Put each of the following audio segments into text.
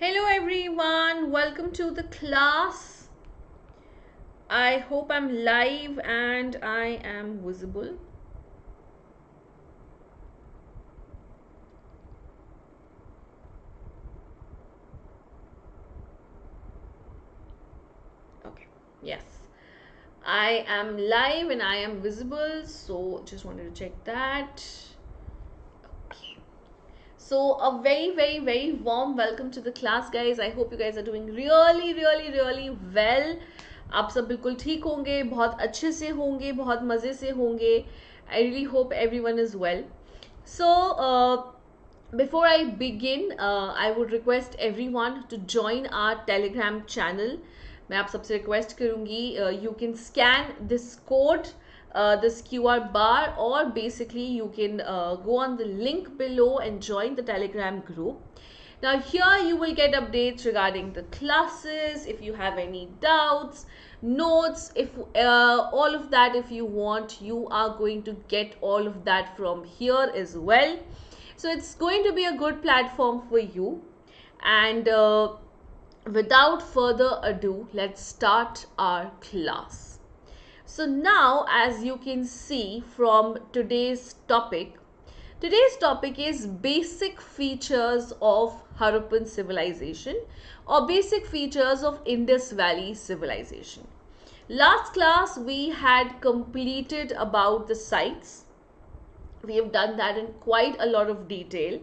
Hello everyone, welcome to the class. I hope I'm live and I am visible. Okay, yes. I am live and I am visible, so just wanted to check that. Okay. So a very warm welcome to the class guys. I hope you guys are doing really well. आप सब बिल्कुल ठीक होंगे, बहुत अच्छे से होंगे, बहुत मज़े से होंगे. I really hope everyone is well. So, before I begin, I would request everyone to join our Telegram channel. मैं आप सबसे request करूँगी, you can scan this code, this QR bar, or basically you can go on the link below and join the Telegram group. Now here you will get updates regarding the classes, if you have any doubts, notes, if all of that, if you want, you are going to get all of that from here as well. So it's going to be a good platform for you. And without further ado, let's start our class. So now, as you can see from today's topic is basic features of Harrapan civilization or basic features of Indus Valley civilization. Last class we had completed about the sites. We have done that in quite a lot of detail,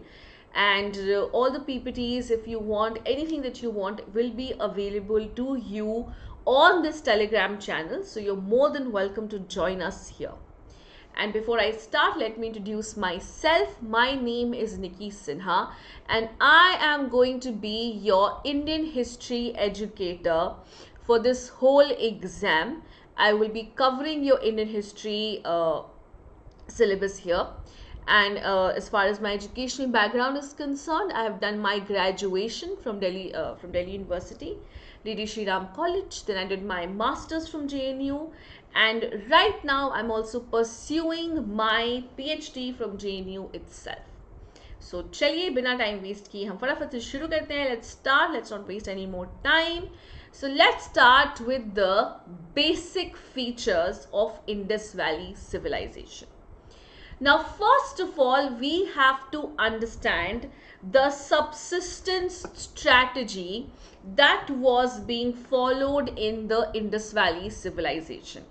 and all the PPTs, if you want anything that you want, will be available to you on this Telegram channel. So you're more than welcome to join us here. And before I start, let me introduce myself. My name is Nickey Sinha and I am going to be your Indian history educator for this whole exam. I will be covering your Indian history syllabus here. And as far as my educational background is concerned, I have done my graduation from Delhi University, D.D. Shriram College. Then I did my masters from JNU, and right now I'm also pursuing my PhD from JNU itself. So चलिए बिना time waste किए हम फटाफट से शुरू करते हैं. Let's start. Let's not waste any more time. So let's start with the basic features of Indus Valley civilization. Now, first of all, we have to understand the subsistence strategy that was being followed in the Indus Valley civilization.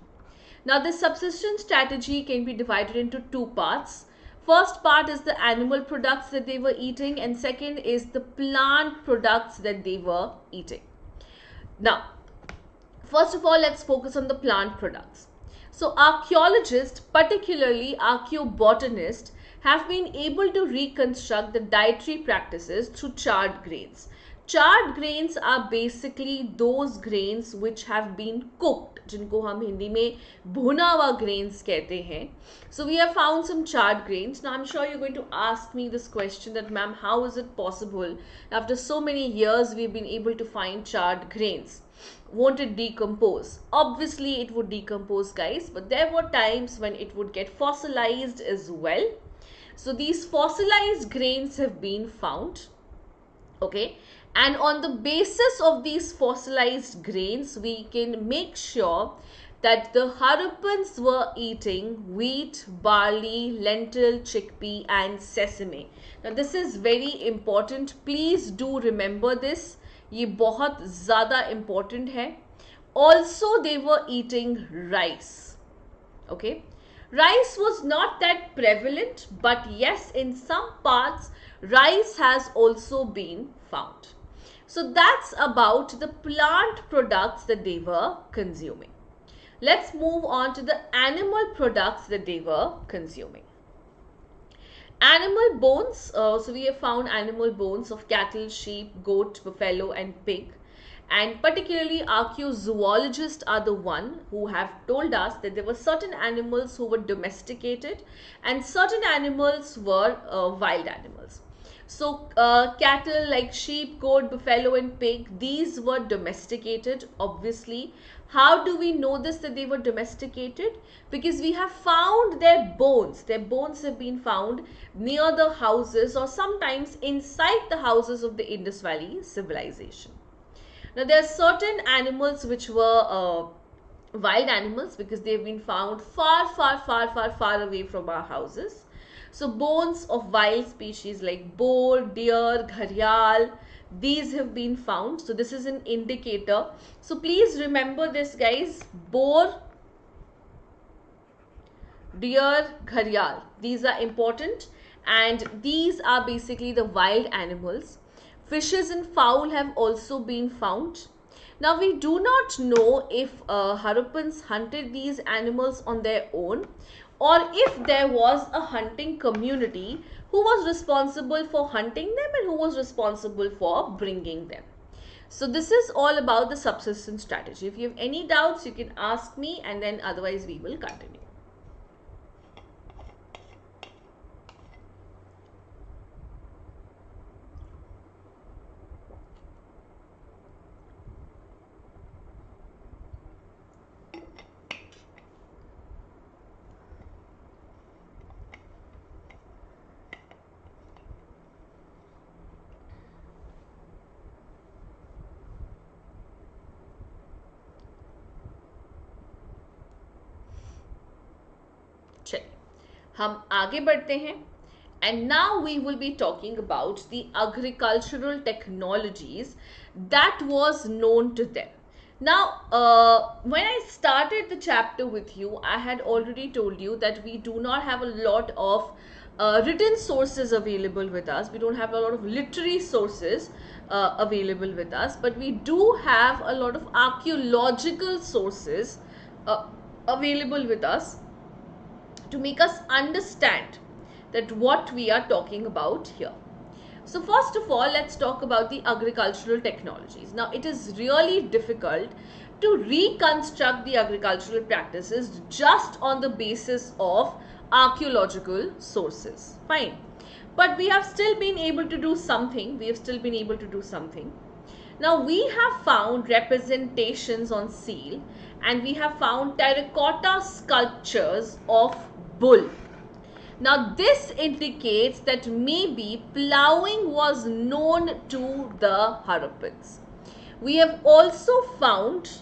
Now, the subsistence strategy can be divided into two parts. First part is the animal products that they were eating, and second is the plant products that they were eating. Now, first of all, let's focus on the plant products. So archaeologists, particularly archaeobotanists, have been able to reconstruct the dietary practices through charred grains. Charred grains are basically those grains which have been cooked, जिनको हम हिंदी में भुना हुआ grains कहते हैं. So we have found some charred grains. Now I'm sure you're going to ask me this question that, ma'am, how is it possible after so many years we've been able to find charred grains? Won't it decompose? Obviously it would decompose, guys, but there were times when it would get fossilized as well. So these fossilized grains have been found, okay, and on the basis of these fossilized grains we can make sure that the Harrappans were eating wheat, barley, lentil, chickpea and sesame. Now this is very important. Please do remember this. ये बहुत ज़्यादा important है. Also they were eating rice. Okay, rice was not that prevalent, but yes, in some parts rice has also been found. So that's about the plant products that they were consuming. Let's move on to the animal products that they were consuming. Animal bones, so we have found animal bones of cattle, sheep, goat, buffalo and pig. And particularly archaeozoologists are the one who have told us that there were certain animals who were domesticated and certain animals were wild animals. So cattle like sheep, goat, buffalo and pig, these were domesticated obviously How do we know this, that they were domesticated? Because we have found their bones. Their bones have been found near the houses or sometimes inside the houses of the Indus Valley civilization. Now, there are certain animals which were wild animals because they've been found far away from our houses. So bones of wild species like boar, deer, gharial, these have been found. So this is an indicator. So please remember this, guys. Boar, deer, gharial, these are important, and these are basically the wild animals. Fishes and fowl have also been found. Now, we do not know if Harrappans hunted these animals on their own, or if there was a hunting community who was responsible for hunting them and who was responsible for bringing them. So this is all about the subsistence strategy. If you have any doubts, you can ask me, and then otherwise we will continue. चलिए हम आगे बढ़ते हैं. And now we will be talking about the agricultural technologies that was known to them. Now, when I started the chapter with you, I had already told you that we do not have a lot of written sources available with us. We don't have a lot of literary sources available with us, but we do have a lot of archaeological sources available with us to make us understand that what we are talking about here. So first of all, let's talk about the agricultural technologies. Now, it is really difficult to reconstruct the agricultural practices just on the basis of archaeological sources. Fine. But we have still been able to do something. Now, we have found representations on seal, and we have found terracotta sculptures of bull. Now, this indicates that maybe ploughing was known to the Harrappans. We have also found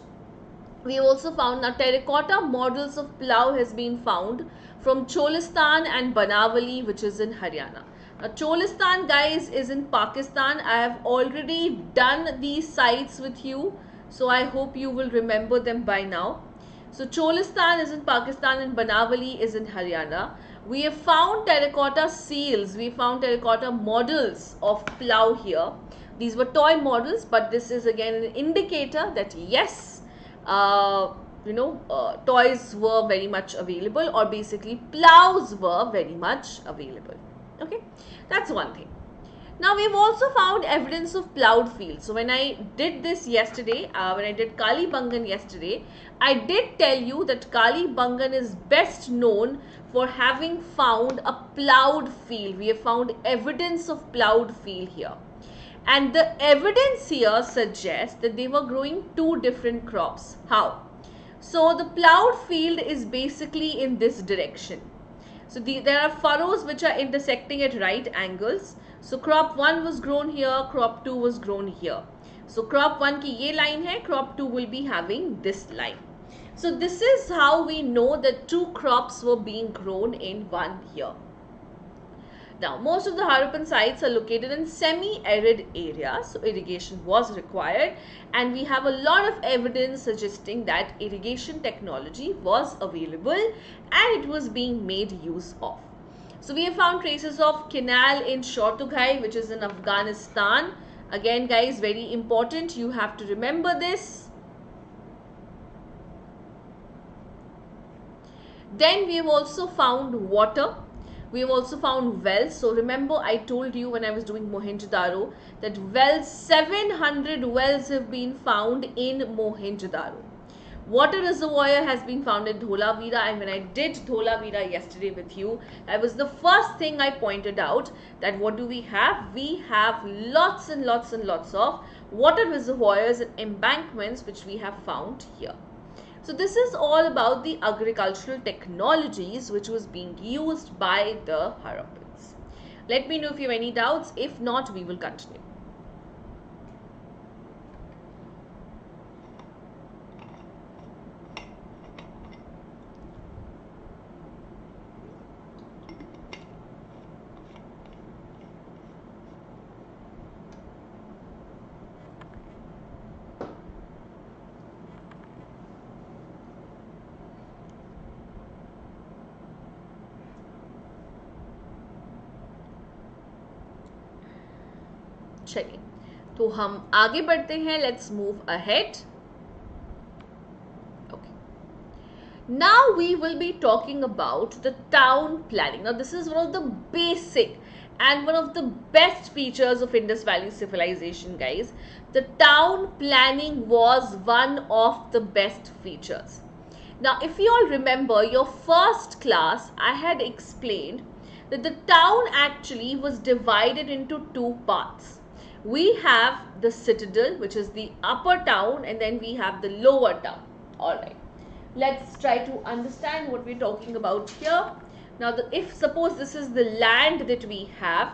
now terracotta models of plough has been found from Cholistan and Banawali, which is in Haryana. Now, Cholistan, guys, is in Pakistan. I have already done these sites with you, so I hope you will remember them by now. So, Cholistan is in Pakistan and Banawali is in Haryana. We have found terracotta seals, we found terracotta models of plough here. These were toy models, but this is again an indicator that yes, toys were very much available, or basically ploughs were very much available. Okay, that's one thing. Now, we've also found evidence of ploughed fields. So, when I did this yesterday, when I did Kalibangan yesterday, I did tell you that Kalibangan is best known for having found a ploughed field. We have found evidence of ploughed field here. And the evidence here suggests that they were growing two different crops. How? So, the ploughed field is basically in this direction. So, there are furrows which are intersecting at right angles. So, crop 1 was grown here, crop 2 was grown here. So, crop 1 ki ye line hai, crop 2 will be having this line. So, this is how we know that two crops were being grown in one year. Now, most of the Harappan sites are located in semi-arid areas, so irrigation was required, and we have a lot of evidence suggesting that irrigation technology was available and it was being made use of. So, we have found traces of canal in Shortughai, which is in Afghanistan. Again, guys, very important, you have to remember this. Then we have also found water. We have also found wells. So remember, I told you when I was doing Mohenjo-daro that wells, 700 wells have been found in Mohenjo-daro. Water reservoir has been found in Dholavira, and when I did Dholavira yesterday with you, that was the first thing I pointed out, that what do we have? We have lots and lots and lots of water reservoirs and embankments which we have found here. So this is all about the agricultural technologies which was being used by the Harrappans. Let me know if you have any doubts. If not, we will continue. चलिए तो हम आगे बढ़ते हैं. Let's move ahead. Okay. Now we will be talking about the town planning. Now this is one of the basic and one of the best features of Indus Valley Civilization, guys. The town planning was one of the best features. Now if you all remember your first class, I had explained that the town actually was divided into two parts. We have the citadel, which is the upper town, and then we have the lower town. Alright, let's try to understand what we're talking about here. Now if suppose this is the land that we have,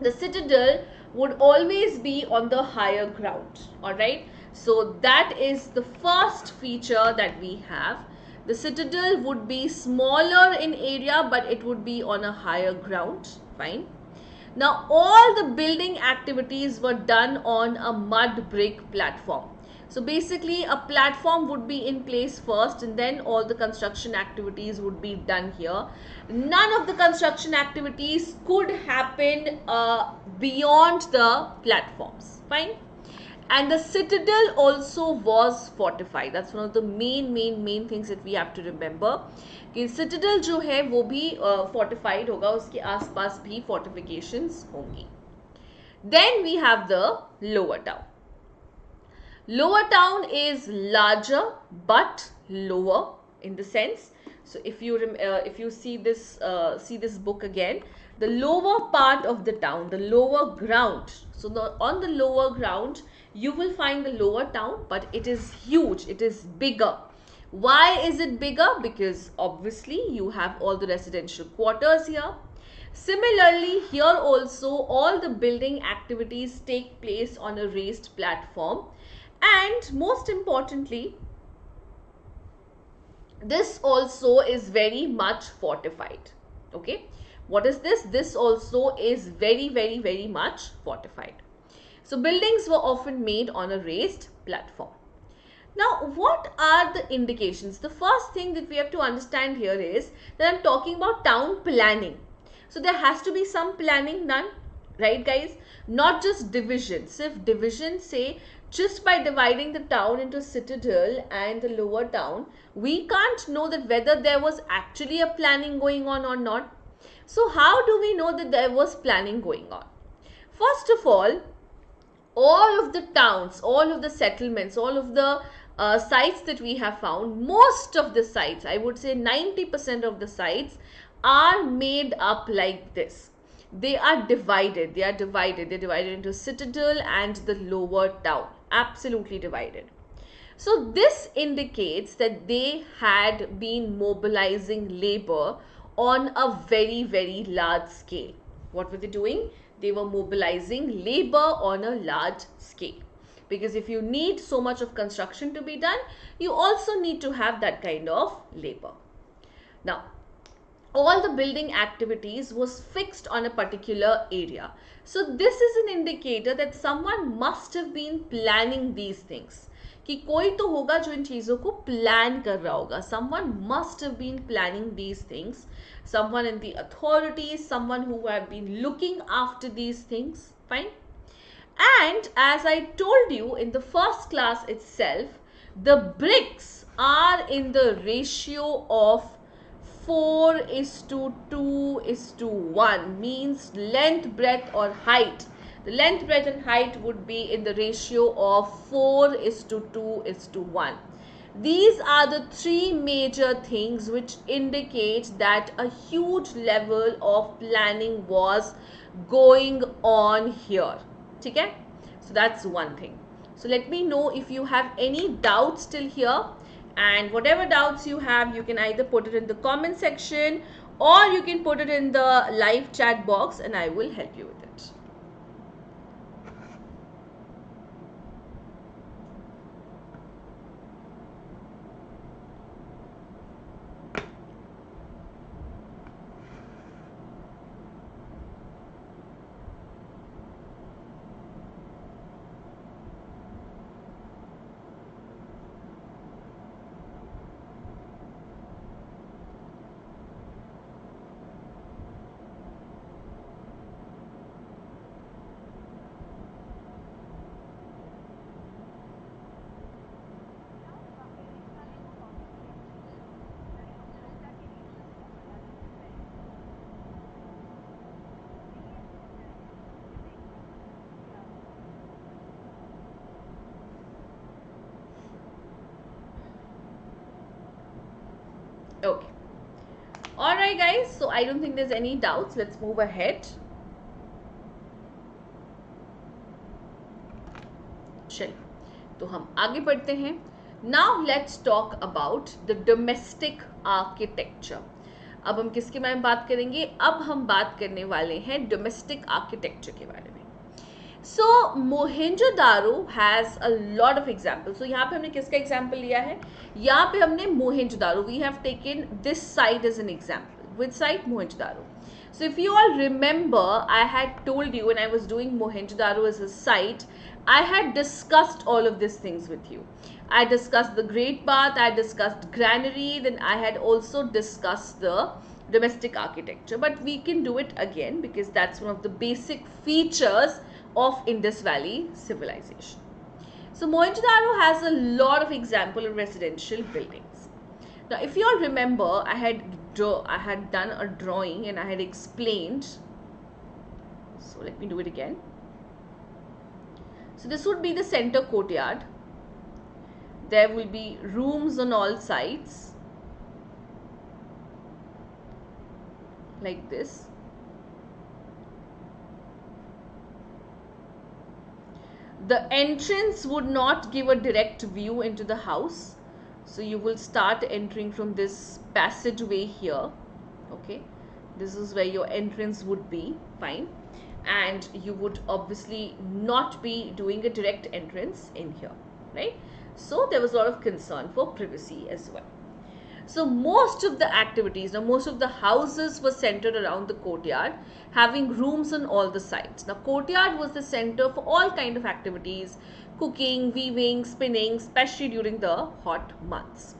the citadel would always be on the higher ground. Alright, so that is the first feature that we have. The citadel would be smaller in area, but it would be on a higher ground. Fine. Now all the building activities were done on a mud brick platform. So basically a platform would be in place first, and then all the construction activities would be done here. None of the construction activities could happen beyond the platforms. Fine. And the citadel also was fortified. That's one of the main things that we have to remember. कि citadel जो है वो भी fortified होगा, उसके आसपास भी fortifications होंगी. Then we have the lower town. Lower town is larger but lower in the sense. So if you see this book again, the lower part of the town, the lower ground. So on the lower ground, you will find the lower town, but it is huge, it is bigger. Why is it bigger? Because obviously you have all the residential quarters here. Similarly, here also all the building activities take place on a raised platform, and most importantly, this also is very much fortified. Okay, what is this? This also is very much fortified. So buildings were often made on a raised platform. Now, what are the indications? The first thing that we have to understand here is that I'm talking about town planning. So there has to be some planning done, right guys? Not just divisions. If division, say, just by dividing the town into citadel and the lower town, we can't know that whether there was actually a planning going on or not. So how do we know that there was planning going on? First of all of the towns, all of the settlements, all of the sites that we have found, most of the sites, I would say 90% of the sites are made up like this. They are divided. They're divided into citadel and the lower town. Absolutely divided. So this indicates that they had been mobilizing labor on a very large scale. What were they doing? They were mobilizing labor on a large scale. Because if you need so much of construction to be done, you also need to have that kind of labor. Now, all the building activities was fixed on a particular area. So this is an indicator that someone must have been planning these things. कि कोई तो होगा जो इन चीज़ों को plan कर रहा होगा. Someone must have been planning these things. Someone in the authorities, someone who have been looking after these things. Fine. And as I told you in the first class itself, the bricks are in the ratio of 4:2:1, means length, breadth or height. The length, breadth and height would be in the ratio of 4:2:1. These are the three major things which indicate that a huge level of planning was going on here. Okay? So that's one thing. So let me know if you have any doubts till here, And whatever doubts you have, you can either put it in the comment section or you can put it in the live chat box and I will help you with it. Okay. Alright guys, so I don't think there's any doubts. Let's move ahead. चलिए, तो हम आगे बढ़ते हैं. Now let's talk about the domestic architecture. अब हम किसके बारे में बात करेंगे? अब हम बात करने वाले हैं domestic architecture के बारे में. So Mohenjo-daro has a lot of examples. So यहाँ पे हमने किसका example लिया है? यहाँ पे हमने Mohenjo-daro. We have taken this site as an example. Which site? Mohenjo-daro. So if you all remember, I had told you when I was doing Mohenjo-daro as a site, I had discussed all of these things with you. I discussed the Great Bath, I discussed granary, then I had also discussed the domestic architecture. But we can do it again because that's one of the basic features of Indus Valley civilization. So Mohenjo-daro has a lot of example of residential buildings. Now if you all remember, I had done a drawing and I had explained. So let me do it again. So this would be the center courtyard. There will be rooms on all sides like this. The entrance would not give a direct view into the house. So you will start entering from this passageway here. Okay. This is where your entrance would be. Fine. And you would obviously not be doing a direct entrance in here. Right. So there was a lot of concern for privacy as well. So most of the activities, now most of the houses were centered around the courtyard, having rooms on all the sides. Now courtyard was the center for all kind of activities, cooking, weaving, spinning, especially during the hot months.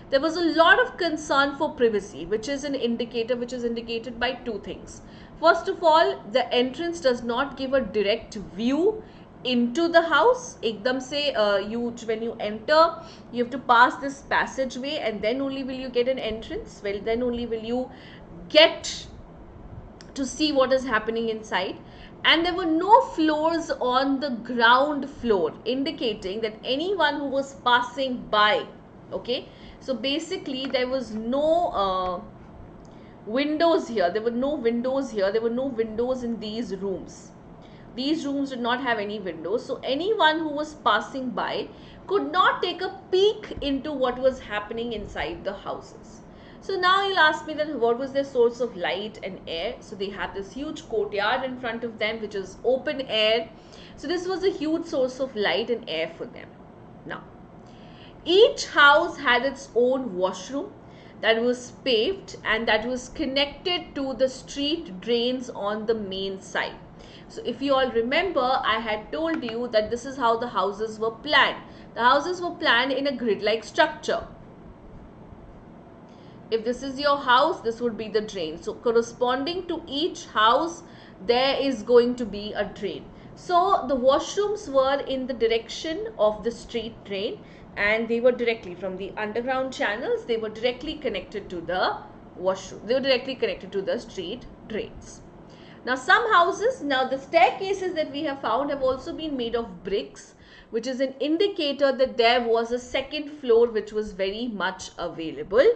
There was a lot of concern for privacy, which is an indicator, which is indicated by two things. First of all, the entrance does not give a direct view into the house. Ekdam se when you enter, you have to pass this passageway and then only will you get an entrance. Well, then only will you get to see what is happening inside. And there were no floors on the ground floor, indicating that anyone who was passing by, okay, so basically there was no windows here. There were no windows here. There were no windows in these rooms. These rooms did not have any windows. So anyone who was passing by could not take a peek into what was happening inside the houses. So now you'll ask me that what was their source of light and air? So they had this huge courtyard in front of them, which is open air. So this was a huge source of light and air for them. Now, each house had its own washroom that was paved and that was connected to the street drains on the main side. So if you all remember, I had told you that this is how the houses were planned. The houses were planned in a grid-like structure. If this is your house, this would be the drain. So corresponding to each house, there is going to be a drain. So the washrooms were in the direction of the street drain and they were directly from the underground channels. They were directly connected to the washroom. They were directly connected to the street drains. Now some houses, now the staircases that we have found have also been made of bricks, which is an indicator that there was a second floor which was very much available.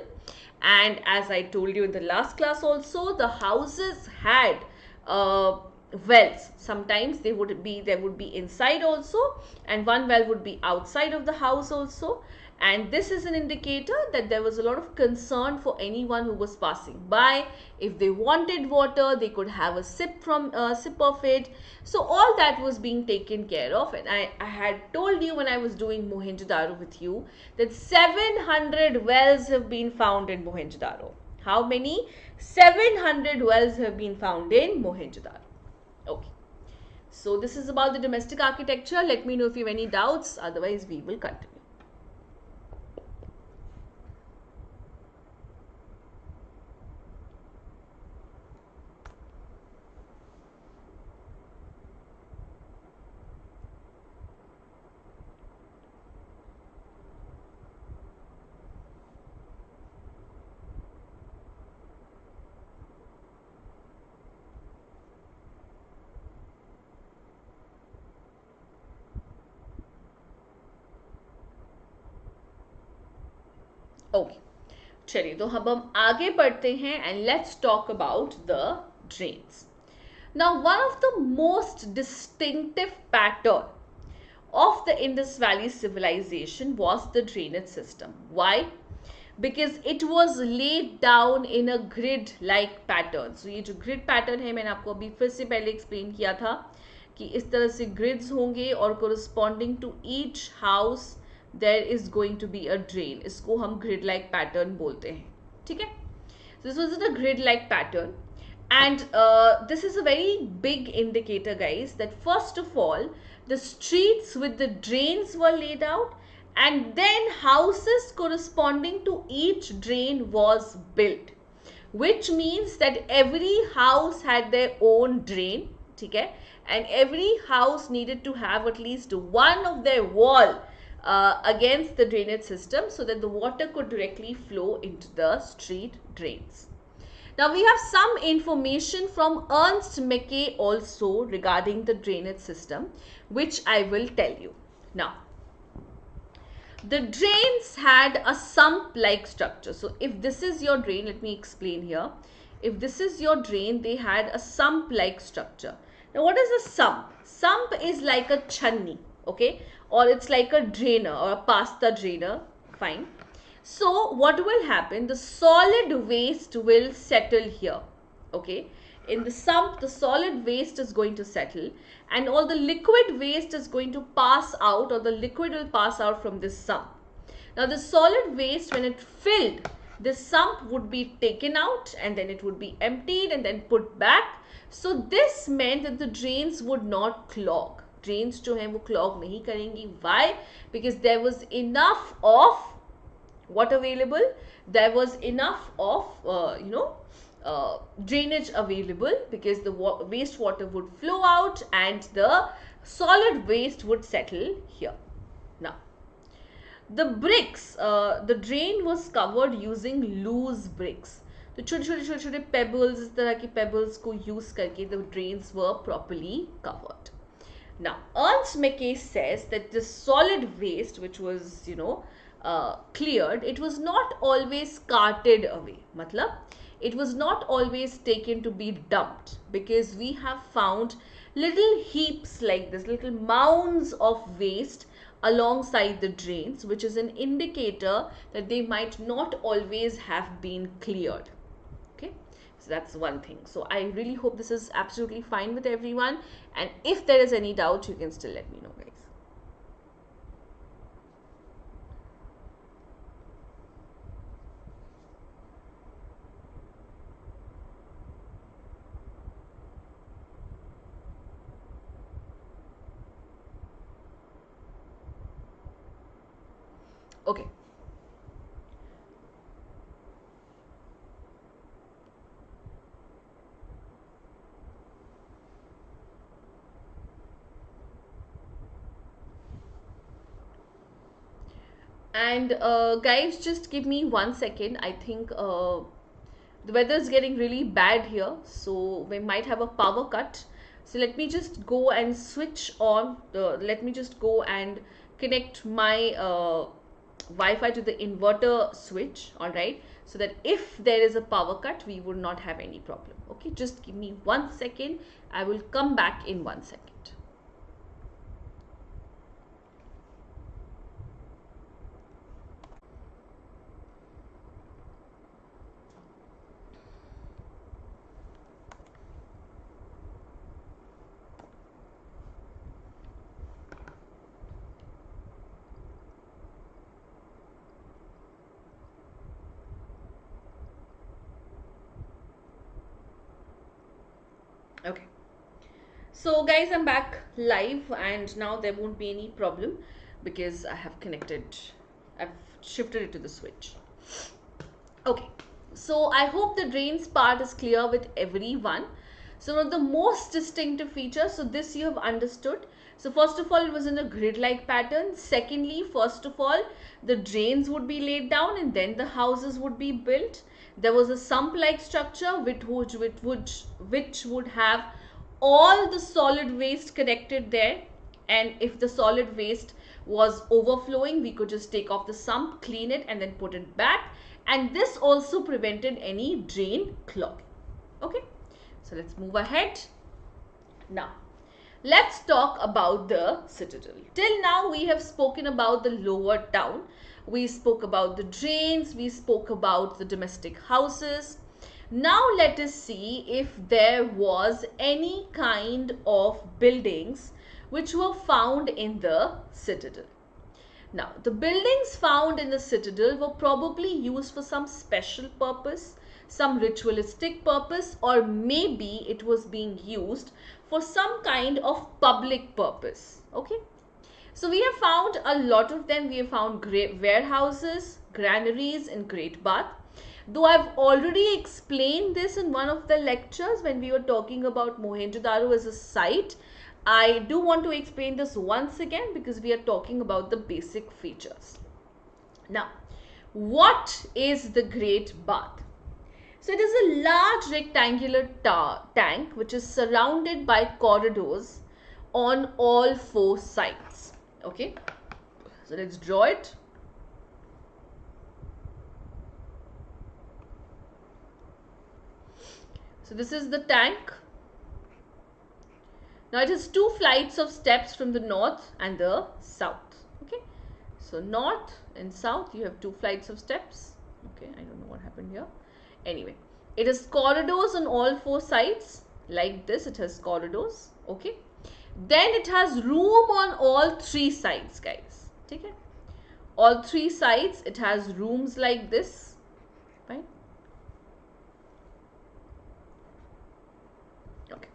And as I told you in the last class also, the houses had wells. Sometimes there would be inside also, and one well would be outside of the house also. And this is an indicator that there was a lot of concern for anyone who was passing by. If they wanted water, they could have a sip of it. So all that was being taken care of. And I had told you when I was doing Mohenjo-daro with you that 700 wells have been found in Mohenjo-daro. How many? 700 wells have been found in Mohenjo-daro. Okay. So this is about the domestic architecture. Let me know if you have any doubts. Otherwise, we will continue. Okay चलिए तो अब हम आगे बढ़ते हैं and let's talk about the drains. Now, one of the most distinctive pattern of the Indus Valley civilization was the drainage system. Why? Because it was laid down in a grid-like pattern. So ये जो grid pattern है मैंने आपको अभी फिर से पहले explain किया था कि इस तरह से grids होंगे और corresponding to each house there is going to be a drain. इसको हम grid-like pattern बोलते हैं. ठीक है? So this was a grid-like pattern. And this is a very big indicator, guys, that first of all, the streets with the drains were laid out and then houses corresponding to each drain was built. Which means that every house had their own drain, okay? And every house needed to have at least one of their wall against the drainage system so that the water could directly flow into the street drains. Now we have some information from Ernst Mackay also regarding the drainage system, which I will tell you. Now, the drains had a sump-like structure. So if this is your drain, let me explain here. If this is your drain, they had a sump-like structure. Now what is a sump? Sump is like a chunni, okay? Or it's like a drainer or a pasta drainer, fine. So what will happen? The solid waste will settle here, okay? In the sump, the solid waste is going to settle and all the liquid waste is going to pass out, or the liquid will pass out from this sump. Now the solid waste, when it filled, this sump would be taken out and then it would be emptied and then put back. So this meant that the drains would not clog. Drains जो हैं वो clog नहीं करेंगी. Why? Because there was enough of what available? There was enough of drainage available, because the wastewater would flow out and the solid waste would settle here. Now the bricks, the drain was covered using loose bricks. तो छोटे pebbles, इस तरह के pebbles को use करके the drains were properly covered. Now Ernst Mackay says that the solid waste which was cleared, it was not always carted away. Matlab, it was not always taken to be dumped, because we have found little heaps like this, little mounds of waste alongside the drains, which is an indicator that they might not always have been cleared. Okay, so that's one thing. So I really hope this is absolutely fine with everyone, and if there is any doubt, you can still let me know, guys. Okay. And guys, just give me 1 second. I think the weather is getting really bad here, so we might have a power cut. So let me just go and switch on let me just go and connect my Wi-Fi to the inverter switch, all right, so that if there is a power cut, we would not have any problem. Okay, just give me 1 second. I will come back in 1 second. So guys, I'm back live and now there won't be any problem because I've shifted it to the switch. Okay, so I hope the drains part is clear with everyone. So one of the most distinctive features, so this you have understood. So first of all, it was in a grid-like pattern. Secondly, first of all, the drains would be laid down and then the houses would be built. There was a sump-like structure which would have all the solid waste connected there, and if the solid waste was overflowing, we could just take off the sump, clean it and then put it back, and this also prevented any drain clogging. Okay, so let's move ahead. Now let's talk about the citadel. Till now we have spoken about the lower town, we spoke about the drains, we spoke about the domestic houses. Now let us see if there was any kind of buildings which were found in the citadel. Now, the buildings found in the citadel were probably used for some special purpose, some ritualistic purpose, or maybe it was being used for some kind of public purpose. Okay. So we have found a lot of them. We have found great warehouses, granaries in Great Bath. Though I've already explained this in one of the lectures when we were talking about Mohenjo-daro as a site, I do want to explain this once again because we are talking about the basic features. Now, what is the Great Bath? So it is a large rectangular tank which is surrounded by corridors on all four sides. Okay, so let's draw it. So this is the tank. Now it has two flights of steps from the north and the south. Okay, so north and south you have two flights of steps. Okay, I don't know what happened here. Anyway, it has corridors on all four sides like this. It has corridors. Okay, then it has room on all three sides, guys. Okay, all three sides it has rooms like this. Right. Okay.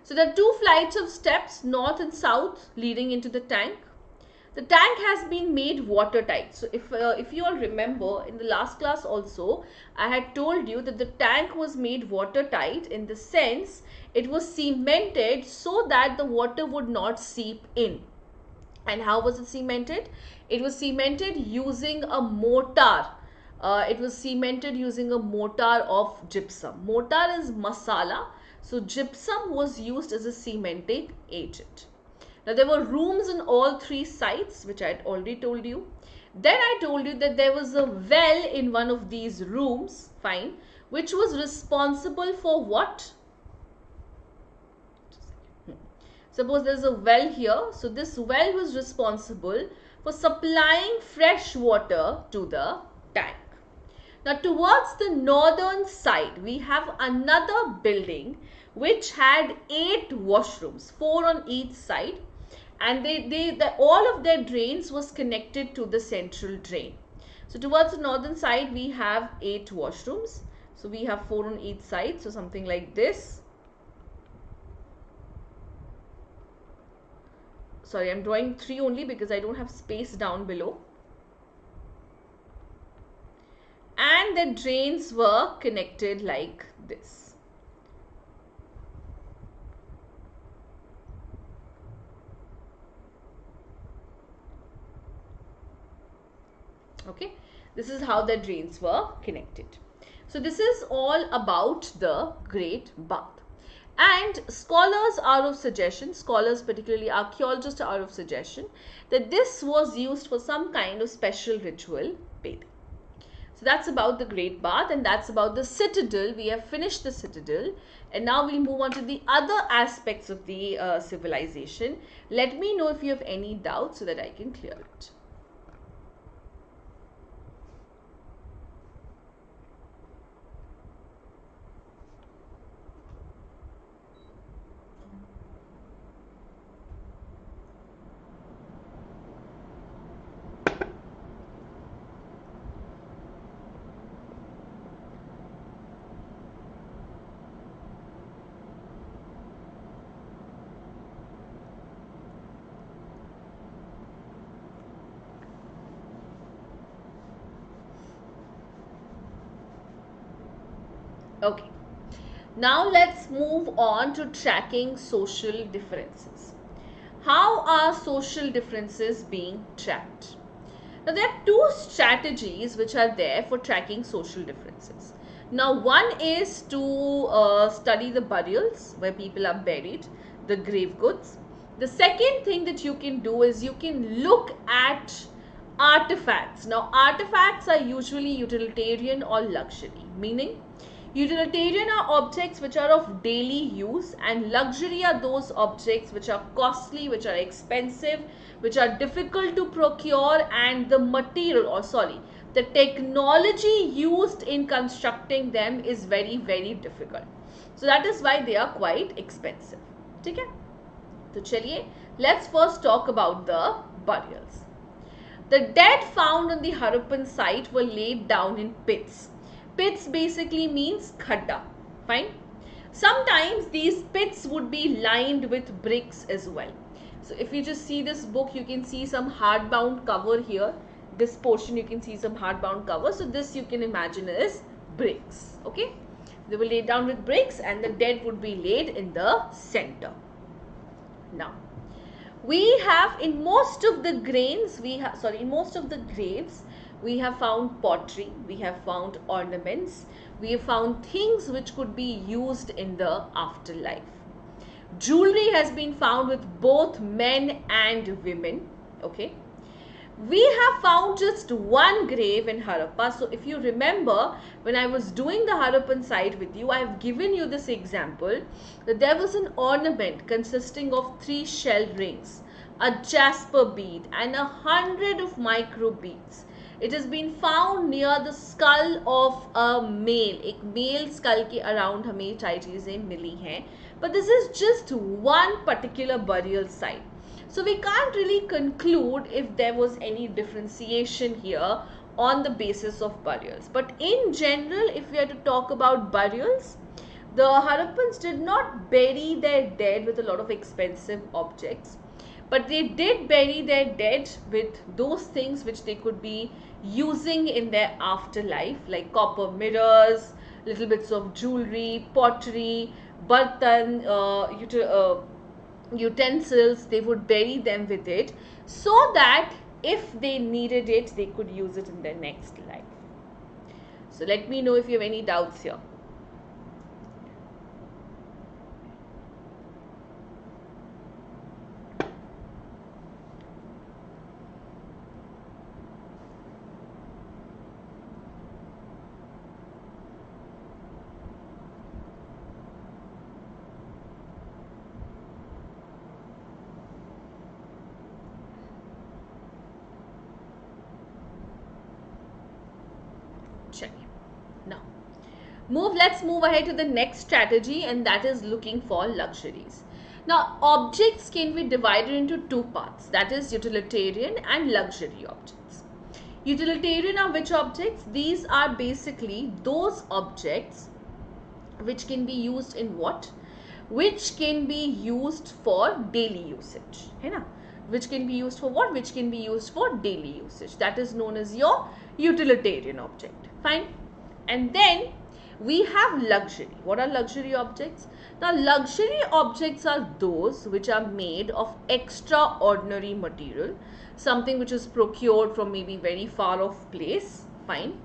So there are two flights of steps, north and south, leading into the tank. The tank has been made watertight. So if you all remember, in the last class also, I had told you that the tank was made watertight in the sense it was cemented so that the water would not seep in. And how was it cemented? It was cemented using a mortar. It was cemented using a mortar of gypsum. Mortar is masala. So gypsum was used as a cementing agent. Now there were rooms in all three sites, which I had already told you. Then I told you that there was a well in one of these rooms, fine, which was responsible for what? Suppose there's a well here. So this well was responsible for supplying fresh water to the tank. Now towards the northern side, we have another building which had 8 washrooms, 4 on each side, and all of their drains was connected to the central drain. So towards the northern side, we have 8 washrooms. So we have 4 on each side, so something like this. Sorry, I'm drawing 3 only because I don't have space down below. And the drains were connected like this. Okay, this is how the drains were connected. So this is all about the Great Bath. And scholars are of suggestion, scholars particularly archaeologists are of suggestion that this was used for some kind of special ritual bathing. So that's about the Great Bath, and that's about the citadel. We have finished the citadel, and now we'll move on to the other aspects of the civilization. Let me know if you have any doubts so that I can clear it. Okay. Now let's move on to tracking social differences. How are social differences being tracked? Now, there are two strategies which are there for tracking social differences. Now, one is to study the burials where people are buried, the grave goods. The second thing that you can do is you can look at artifacts. Now, artifacts are usually utilitarian or luxury, meaning utilitarian are objects which are of daily use, and luxury are those objects which are costly, which are expensive, which are difficult to procure, and the material, or sorry, the technology used in constructing them is very, very difficult. So that is why they are quite expensive. Okay? So chaliye, let's first talk about the burials. The dead found on the Harappan site were laid down in pits. Pits basically means khadda. Fine. Sometimes these pits would be lined with bricks as well. So if you just see this book, you can see some hardbound cover here. This portion you can see some hardbound cover. So this you can imagine is bricks. Okay. They were laid down with bricks and the dead would be laid in the center. Now, we have in most of the graves, we have found pottery, we have found ornaments, we have found things which could be used in the afterlife. Jewelry has been found with both men and women. Okay. We have found just one grave in Harappa. So if you remember, when I was doing the Harappan site with you, I have given you this example that there was an ornament consisting of 3 shell rings, a jasper bead and 100 of micro beads. It has been found near the skull of a male. एक male skull के around हमें ये सारी चीजें मिली हैं. But this is just one particular burial site. So we can't really conclude if there was any differentiation here on the basis of burials. But in general, if we are to talk about burials, the Harappans did not bury their dead with a lot of expensive objects, but they did bury their dead with those things which they could be using in their afterlife, like copper mirrors, little bits of jewelry, pottery, bartan, utensils. They would bury them with it so that if they needed it, they could use it in their next life. So let me know if you have any doubts here. Now, let's move ahead to the next strategy, and that is looking for luxuries. Now, objects can be divided into 2 parts, that is utilitarian and luxury objects. Utilitarian are which objects? These are basically those objects which can be used in what? Which can be used for daily usage. है ना? Which can be used for what? Which can be used for daily usage. That is known as your utilitarian object. Fine. And then we have luxury. What are luxury objects? Now, luxury objects are those which are made of extraordinary material, something which is procured from maybe very far off place. Fine.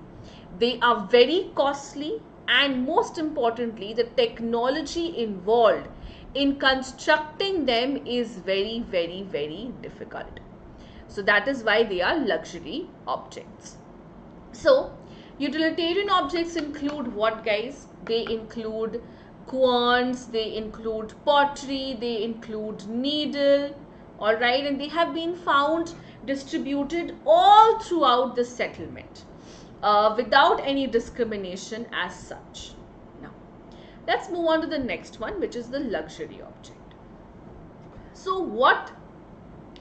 They are very costly, and most importantly, the technology involved in constructing them is very, very, very difficult. So that is why they are luxury objects. So utilitarian objects include what, guys? They include querns, they include pottery, they include needle, alright, and they have been found distributed all throughout the settlement without any discrimination as such. Now, let's move on to the next one, which is the luxury object. So what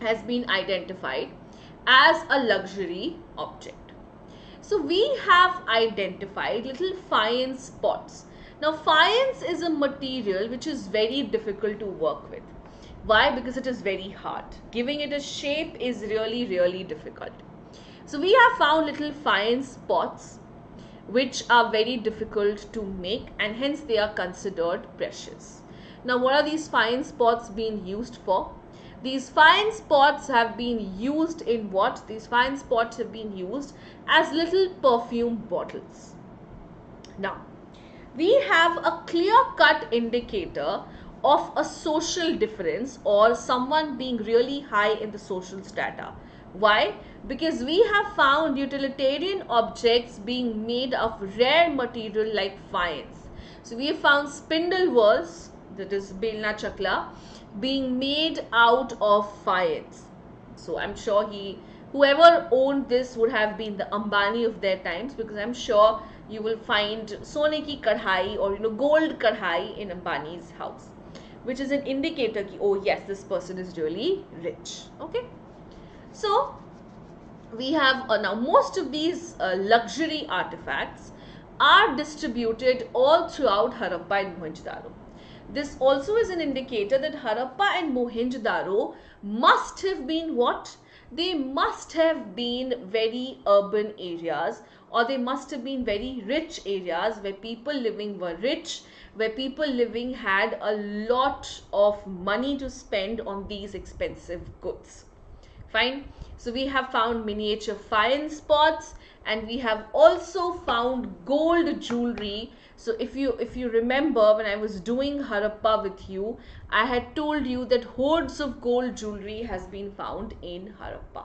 has been identified as a luxury object? So we have identified little faience pots. Now, faience is a material which is very difficult to work with. Why? Because it is very hard. Giving it a shape is really, really difficult. So we have found little faience pots which are very difficult to make, and hence they are considered precious. Now, what are these fine spots being used for? These fine spots have been used in what? These fine spots have been used as little perfume bottles. Now, we have a clear-cut indicator of a social difference or someone being really high in the social strata. Why? Because we have found utilitarian objects being made of rare material like fines. So we have found spindle whorls, that is belna chakla, being made out of fines. So I'm sure whoever owned this would have been the Ambani of their times, because I'm sure you will find sone ki kadhai or gold kadhai in Ambani's house, which is an indicator ki, oh yes, this person is really rich. Okay, so we have now most of these luxury artifacts are distributed all throughout Harappa and Mohenjo-daro. This also is an indicator that Harappa and Mohenjo-daro must have been what? They must have been very urban areas, or they must have been very rich areas where people living were rich, where people living had a lot of money to spend on these expensive goods. Fine. So we have found miniature fine spots, and we have also found gold jewelry. So if you remember, when I was doing Harappa with you, I had told you that hoards of gold jewelry has been found in Harappa.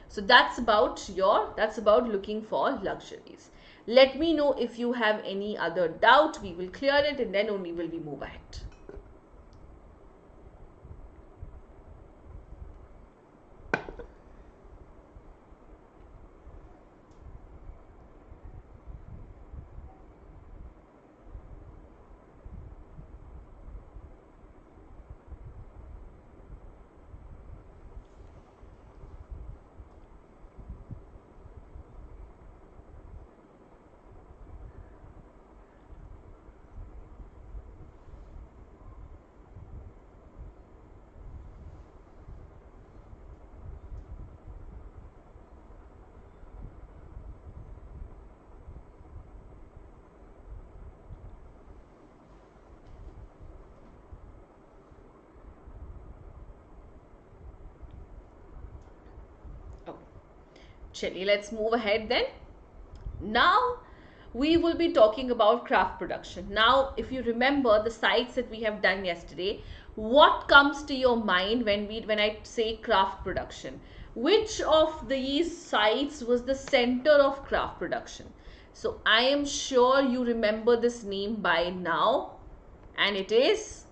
So that's about looking for luxuries. Let me know if you have any other doubt. We will clear it, and then only will we move ahead. Chali, let's move ahead then. Now we will be talking about craft production. Now, if you remember the sites that we have done yesterday, what comes to your mind when I say craft production? Which of these sites was the center of craft production? So I am sure you remember this name by now, and it is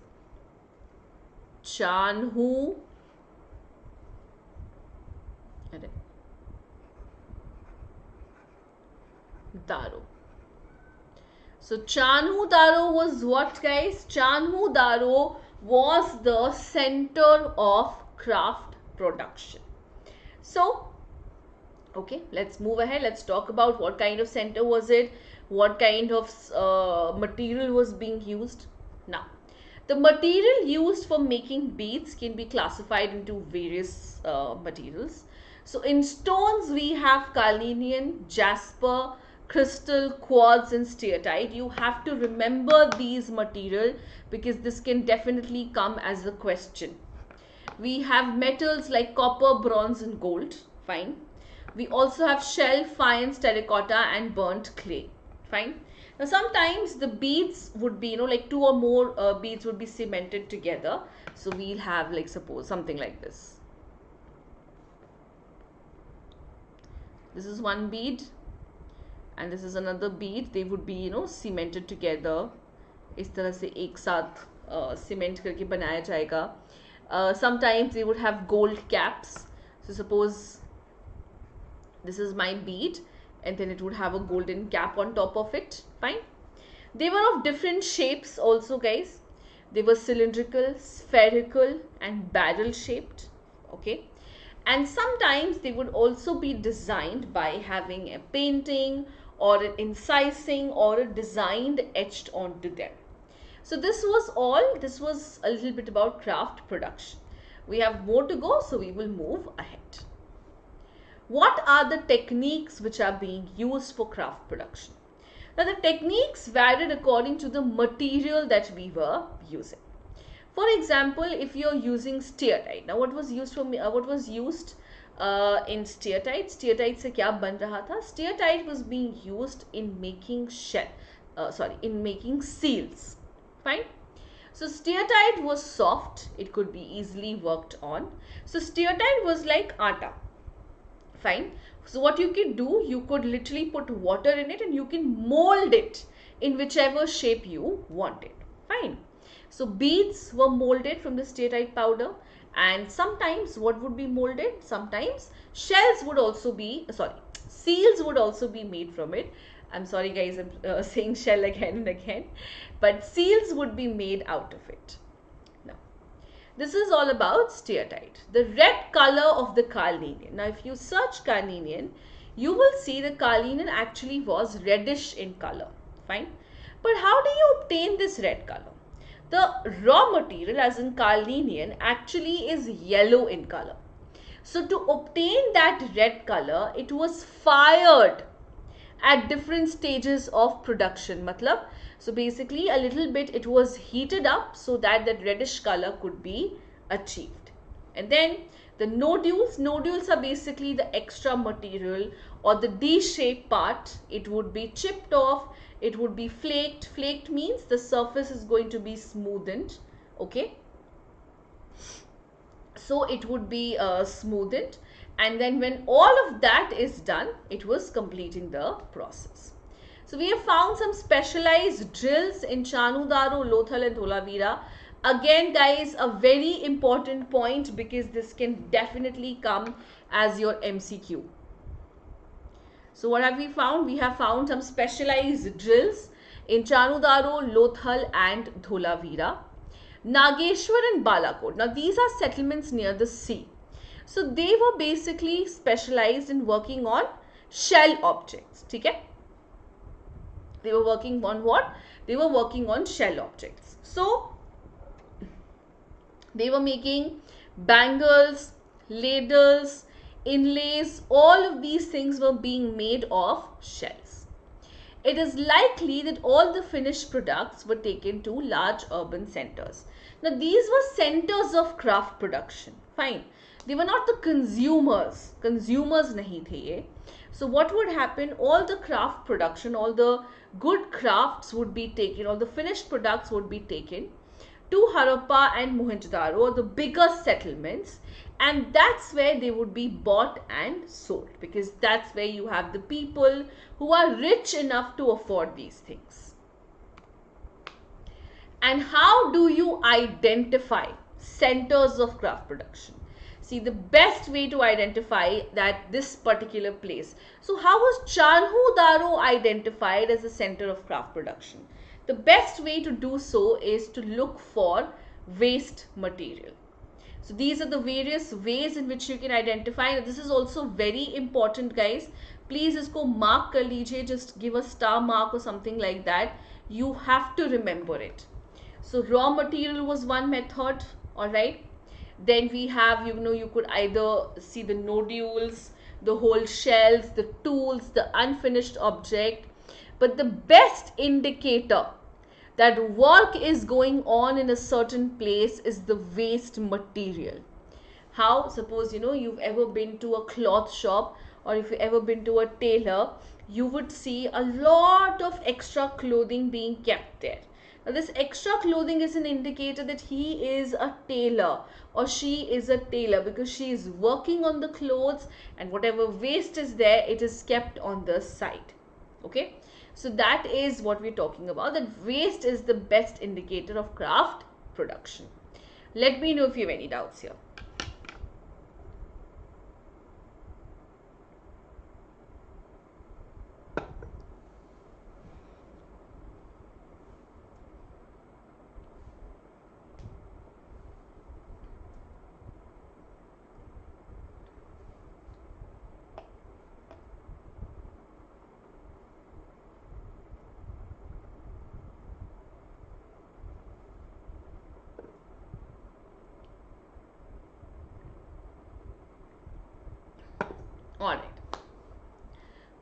Chanhu Daro. So Chanhu Daro was what, guys? Chanhu Daro was the center of craft production. So, okay, let's move ahead. Let's talk about what kind of center was it, what kind of material was being used. Now, the material used for making beads can be classified into various materials. So, in stones, we have carnelian, jasper, crystal, quartz and steatite. You have to remember these material because this can definitely come as a question. We have metals like copper, bronze and gold. Fine. We also have shell, fines, terracotta and burnt clay. Fine. Now sometimes the beads would be, like two or more beads would be cemented together. So we'll have, like, suppose something like this. This is one bead and this is another bead. They would be, cemented together. इस तरह से एक साथ cement करके बनाया जाएगा. Sometimes they would have gold caps. So suppose this is my bead and then it would have a golden cap on top of it. Fine. They were of different shapes also, guys. They were cylindrical, spherical and barrel shaped. Okay. And sometimes they would also be designed by having a painting or an incising or a design etched onto them. So this was a little bit about craft production. We have more to go, so we will move ahead. What are the techniques which are being used for craft production? Now, the techniques varied according to the material that we were using. For example, if you're using steatite, now what was used in steatite? Steatite से क्या बन रहा था? Steatite was being used in making in making seals. Fine. So steatite was soft; it could be easily worked on. So steatite was like atta. Fine. So what you can do, you could literally put water in it and you can mold it in whichever shape you want it. Fine. So beads were molded from the steatite powder, and sometimes what would be molded? Sometimes shells would also be, seals would also be made from it. I'm sorry guys, I'm saying shell again and again, but seals would be made out of it. This is all about steatite. The red color of the carnelian. Now, if you search carnelian, you will see the carnelian actually was reddish in color. Fine. But how do you obtain this red color? The raw material, as in carnelian, actually is yellow in color. So, to obtain that red color, it was fired at different stages of production. Matlab, so basically a little bit it was heated up so that that reddish color could be achieved. And then the nodules are basically the extra material or the D-shaped part. It would be chipped off, it would be flaked means the surface is going to be smoothened. Okay, so it would be smoothened, and then when all of that is done, it was completing the process. So we have found some specialized drills in Chanudaro, Lothal and Dholavira. Again guys, a very important point because this can definitely come as your MCQ. So what have we found? We have found some specialized drills in Chanudaro, Lothal and Dholavira. Nageshwar and Balakot. Now these are settlements near the sea. So they were basically specialized in working on shell objects. Okay? They were working on what? They were working on shell objects. So they were making bangles, ladles, inlays. All of these things were being made of shells. It is likely that all the finished products were taken to large urban centers. Now, these were centers of craft production. Fine. They were not the consumers. Consumers nahi the ye. So, what would happen? All the craft production, all the good crafts would be taken, all the finished products would be taken to Harappa and Mohenjo-daro, the bigger settlements, and that's where they would be bought and sold, because that's where you have the people who are rich enough to afford these things. And how do you identify centers of craft production? See, the best way to identify that this particular place. So how was Chanudaro identified as a center of craft production? The best way to do so is to look for waste material. So these are the various ways in which you can identify. Now, this is also very important guys. Please isko mark kar lijiye, just give a star mark or something like that. You have to remember it. So raw material was one method, alright. Then we have, you could either see the nodules, the whole shells, the tools, the unfinished object. But the best indicator that work is going on in a certain place is the waste material. How? Suppose, you've ever been to a cloth shop, or if you've ever been to a tailor, you would see a lot of extra clothing being kept there. Now, this extra clothing is an indicator that he is a tailor or she is a tailor, because she is working on the clothes, and whatever waste is there, it is kept on the side. Okay, so that is what we're talking about, that waste is the best indicator of craft production. Let me know if you have any doubts here.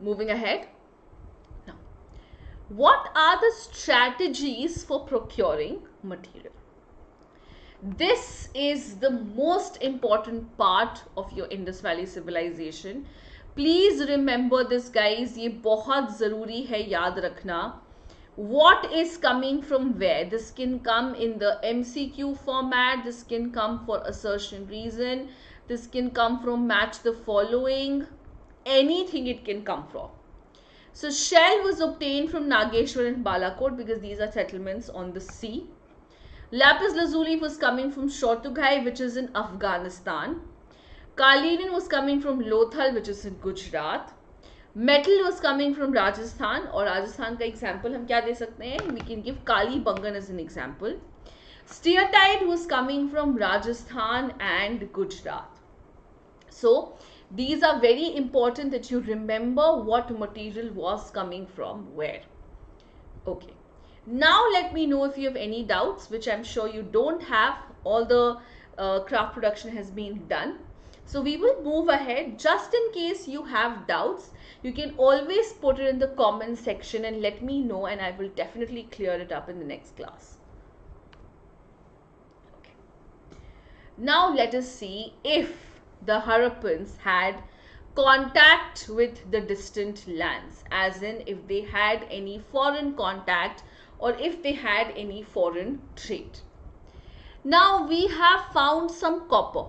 moving ahead. Now, what are the strategies for procuring material? This is the most important part of your Indus Valley civilization. Please remember this, guys. ये बहुत ज़रूरी है याद रखना. What is coming from where? This can come in the MCQ format. This can come for assertion reason. This can come from match the following. Anything it can come from. So shell was obtained from Nageshwar and Balakot because these are settlements on the sea. Lapis lazuli was coming from Shotughai, which is in Afghanistan. Kalinin was coming from Lothal, which is in Gujarat. Metal was coming from Rajasthan, और राजस्थान का example हम क्या दे सकते हैं? We can give Kali Bangan as an example. Steatite was coming from Rajasthan and Gujarat. So these are very important that you remember what material was coming from where. Okay. Now let me know if you have any doubts, which I'm sure you don't have. All the craft production has been done. So we will move ahead. Just in case you have doubts, you can always put it in the comment section and let me know, and I will definitely clear it up in the next class. Okay. Now let us see if the Harrappans had contact with the distant lands, as in if they had any foreign contact or if they had any foreign trade. Now we have found some copper.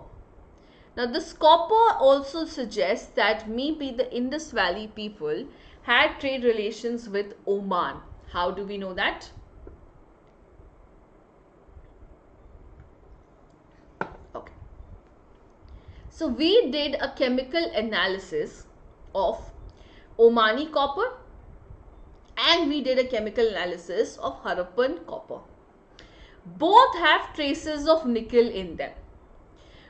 Now this copper also suggests that maybe the Indus Valley people had trade relations with Oman. How do we know that? Okay. So we did a chemical analysis of Omani copper and we did a chemical analysis of Harappan copper. Both have traces of nickel in them,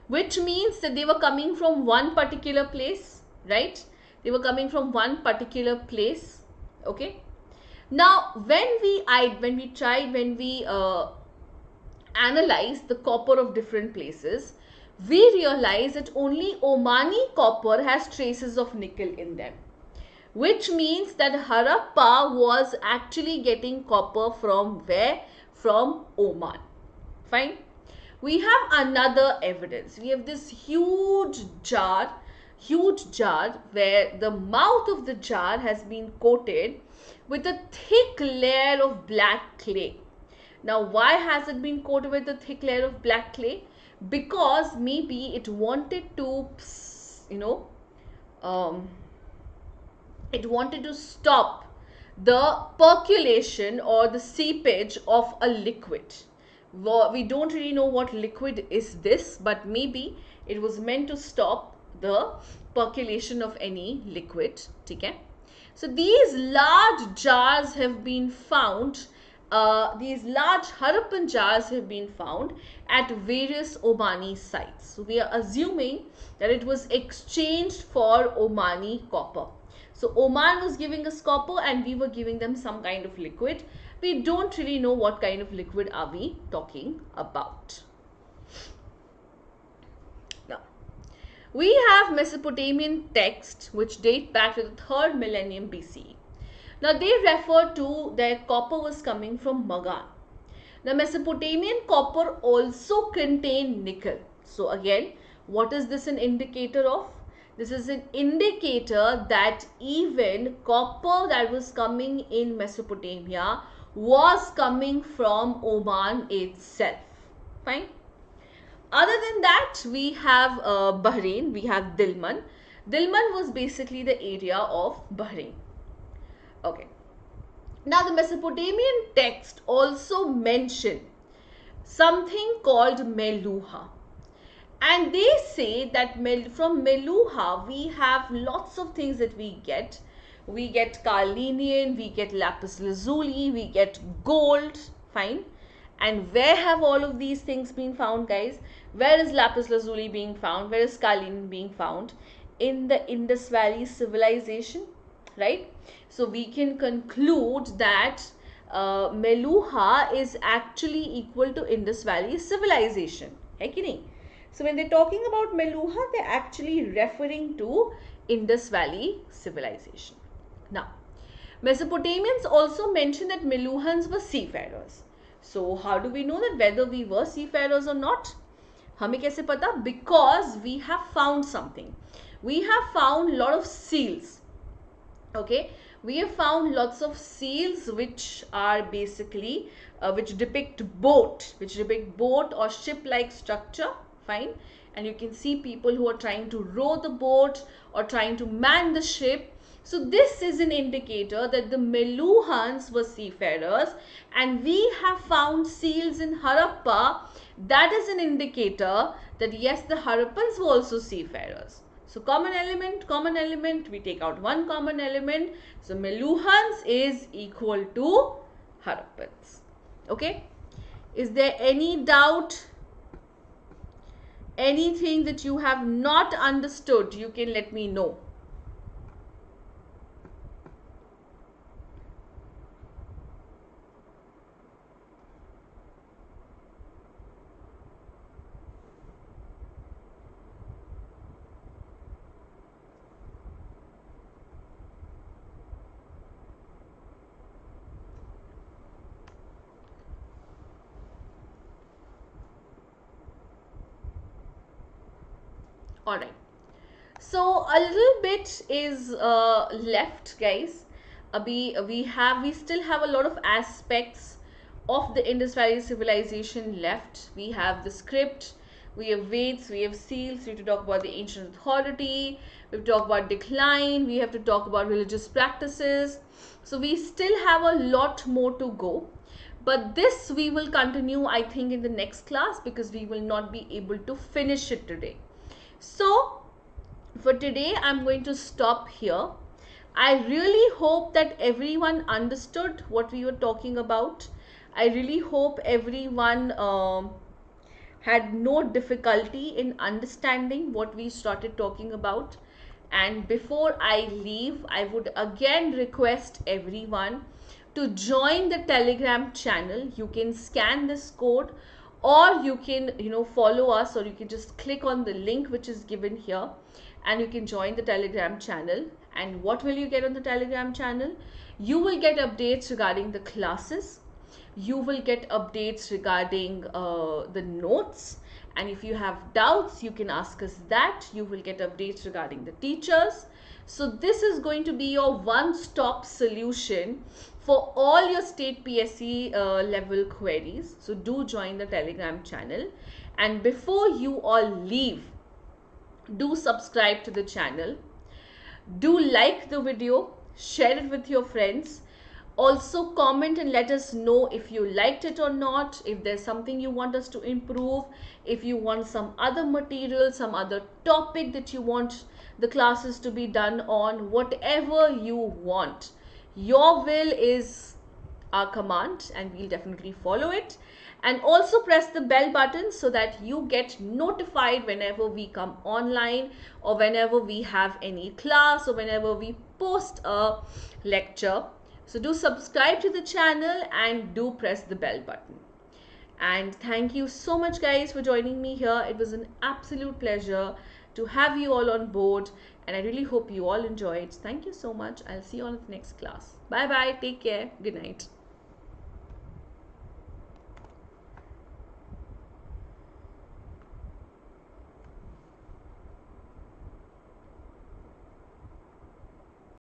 which means that they were coming from one particular place, right? They were coming from one particular place. Okay. Now, when we analyzed the copper of different places, we realized that only Omani copper has traces of nickel in them, which means that Harappa was actually getting copper from where? From Oman. Fine. We have another evidence. We have this huge jar where the mouth of the jar has been coated with a thick layer of black clay. Now, why has it been coated with a thick layer of black clay? Because maybe it wanted to, it wanted to stop the percolation or the seepage of a liquid. We don't really know what liquid is this, but maybe it was meant to stop the percolation of any liquid. Okay? So these large jars have been found, these large Harappan jars have been found at various Omani sites. So we are assuming that it was exchanged for Omani copper. So Oman was giving us copper and we were giving them some kind of liquid. We don't really know what kind of liquid are we talking about. Now, we have Mesopotamian texts which date back to the 3rd millennium BCE. Now, they refer to that copper was coming from Magan. Now, Mesopotamian copper also contained nickel. So, again, what is this an indicator of? This is an indicator that even copper that was coming in Mesopotamia was coming from Oman itself. Fine. Other than that, we have Bahrain, we have Dilmun. Dilmun was basically the area of Bahrain. Okay. Now, the Mesopotamian text also mention something called Meluha. And they say that from Meluha, we have lots of things that we get. We get Carlinian, we get lapis lazuli, we get gold, fine. And where have all of these things been found, guys? Where is lapis lazuli being found? Where is Carlinian being found? In the Indus Valley civilization, right? So we can conclude that Meluha is actually equal to Indus Valley civilization. Hai ki nahi? So when they're talking about Meluha, they're actually referring to Indus Valley civilization. Now, Mesopotamians also mention that Meluhans were seafarers. So, how do we know that whether we were seafarers or not? हमें कैसे पता? Because we have found something. We have found a lot of seals. Okay, we have found lots of seals which are basically which depict boat or ship like structure. Fine. And you can see people who are trying to row the boat or trying to man the ship. So this is an indicator that the Meluhans were seafarers, and we have found seals in Harappa. That is an indicator that yes, the Harappans were also seafarers. So common element, we take out one common element. So Meluhans is equal to Harappans. Okay. Is there any doubt? Anything that you have not understood, you can let me know. All right. So a little bit is left, guys. We still have a lot of aspects of the Indus Valley civilization left. We have the script, we have Veds, we have seals. We have to talk about the ancient authority. We have to talk about decline. We have to talk about religious practices. So we still have a lot more to go. But this we will continue, I think, in the next class, because we will not be able to finish it today. So for today, I'm going to stop here. I really hope that everyone understood what we were talking about. I really hope everyone had no difficulty in understanding what we started talking about. And before I leave, I would again request everyone to join the Telegram channel. You can scan this code, or you can follow us, or you can just click on the link which is given here, and you can join the Telegram channel. And what will you get on the Telegram channel? You will get updates regarding the classes. You will get updates regarding the notes. And if you have doubts, you can ask us that. You will get updates regarding the teachers. So this is going to be your one-stop solution for all your state PSC level queries. So do join the Telegram channel. And before you all leave, do subscribe to the channel. Do like the video, share it with your friends. Also comment and let us know if you liked it or not, if there's something you want us to improve, if you want some other material, some other topic that you want the classes to be done on, whatever you want. Your will is our command, and we'll definitely follow it. And also press the bell button so that you get notified whenever we come online, or whenever we have any class, or whenever we post a lecture. So do subscribe to the channel and do press the bell button. And thank you so much, guys, for joining me here. It was an absolute pleasure to have you all on board, and I really hope you all enjoyed. Thank you so much. I'll see you all in the next class. Bye bye. Take care. Good night.